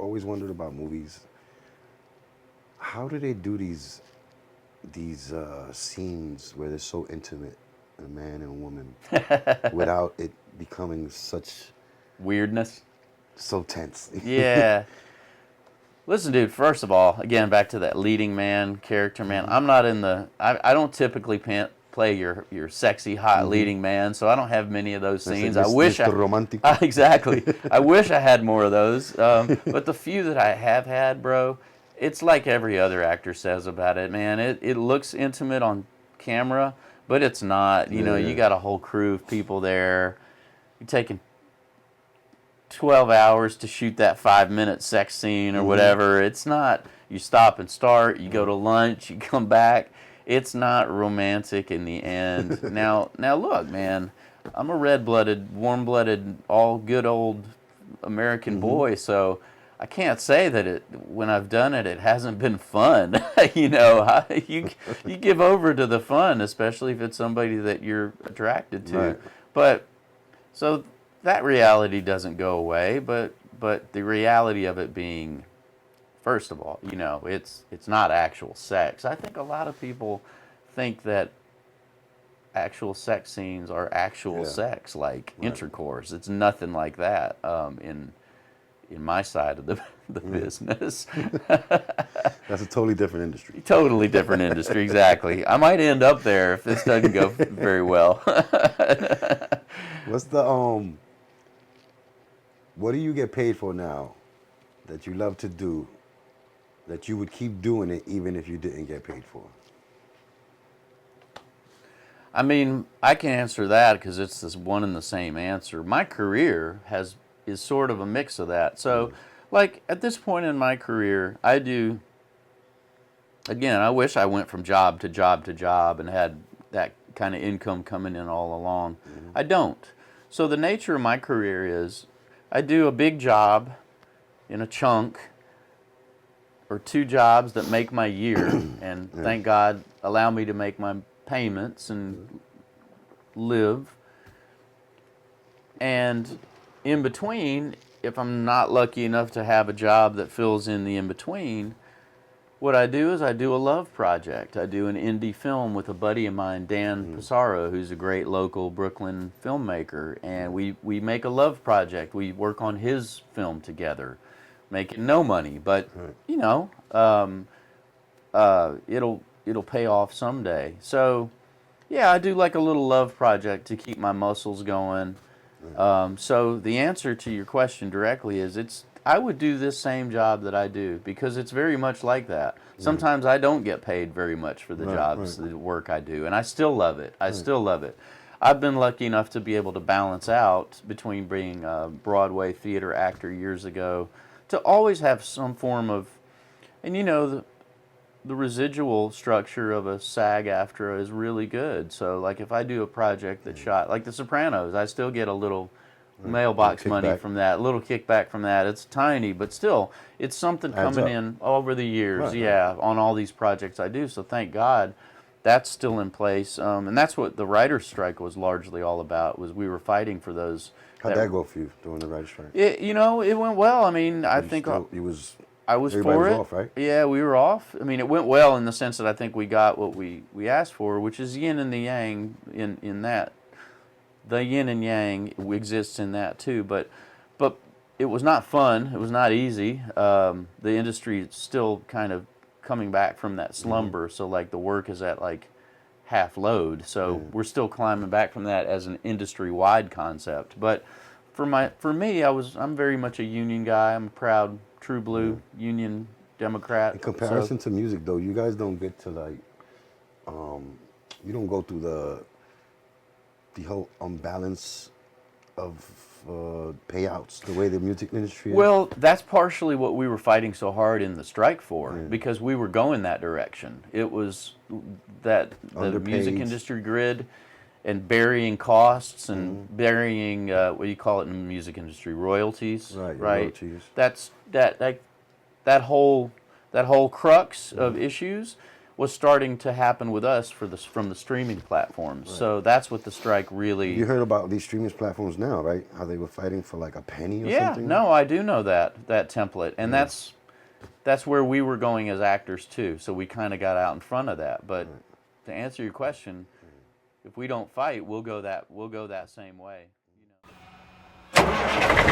always wondered about movies. How do they do these scenes where they're so intimate, a man and a woman, without it becoming Weirdness. so tense? Yeah. Listen, dude, first of all, again, back to that leading man, character man. I'm not in I don't typically play your sexy, hot leading man, so I don't have many of those scenes. I wish Mr. Romantico. exactly. I wish I had more of those. But the few that I have had, bro, it's like every other actor says about it, man. It looks intimate on camera, but it's not. You know, you got a whole crew of people there. You're taking 12 hours to shoot that 5-minute sex scene or whatever. It's not, you stop and start, you go to lunch, you come back. It's not romantic in the end. Now look, man, I'm a red-blooded, warm-blooded, all good old American boy, so I can't say that when I've done it, it hasn't been fun. You know, you give over to the fun, especially if it's somebody that you're attracted to. Right. But so that reality doesn't go away, but the reality of it being, first of all, you know, it's not actual sex. I think a lot of people think that actual sex scenes are actual sex, like intercourse. It's nothing like that in my side of the business. That's a totally different industry. Totally different industry, exactly. I might end up there if this doesn't go very well. What's the what do you get paid for now that you love to do that you would keep doing it even if you didn't get paid for? I mean, I can answer that because it's this one and the same answer. My career is sort of a mix of that. So, like, at this point in my career, I do, again, I wish I went from job to job to job and had that kind of income coming in all along. I don't. So the nature of my career is I do a big job in a chunk or 2 jobs that make my year and thank God allow me to make my payments and live. And in between, if I'm not lucky enough to have a job that fills in the in-between, what I do is I do a love project. I do an indie film with a buddy of mine, Dan Pissarro, who's a great local Brooklyn filmmaker, and we make a love project. We work on his film together, making no money, but you know, it'll pay off someday. So, yeah, I do like a little love project to keep my muscles going. So the answer to your question directly is I would do this same job that I do because it's very much like that. Sometimes I don't get paid very much for the jobs, the work I do, and I still love it. I still love it. I've been lucky enough to be able to balance out between being a Broadway theater actor years ago to always have some form of, and you know, the residual structure of a SAG-AFTRA is really good. So like if I do a project that shot, like The Sopranos, I still get a little mailbox money from that, a little kickback from that. It's tiny, but still, it's something coming in over the years, on all these projects I do. So thank God that's still in place. And that's what the writer's strike was largely all about, was we were fighting for those. How'd that go for you during the writer's strike? You know, it went well. I mean, I think I was for it. Off, right? Yeah, we were off. I mean, it went well in the sense that I think we got what we asked for, which is yin and the yang in that. The yin and yang exists in that too, but it was not fun. It was not easy. The industry is still kind of coming back from that slumber, so like the work is at like half load. So we're still climbing back from that as an industry-wide concept. But for me, I'm very much a union guy. I'm a proud true blue union Democrat. In comparison to music, though, you guys don't get to like, you don't go through the whole unbalance of payouts the way the music industry is. Well, that's partially what we were fighting so hard in the strike for, because we were going that direction. It was that the music industry grid and burying costs and burying what do you call it in the music industry, royalties, right? Royalties. That's that whole crux of issues was starting to happen with us from the streaming platforms. Right. So that's what the strike really. You heard about these streaming platforms now, right? How they were fighting for like a penny or something? No, I do know that template, and that's where we were going as actors too. So we kind of got out in front of that. But to answer your question, if we don't fight, we'll go that same way. You know?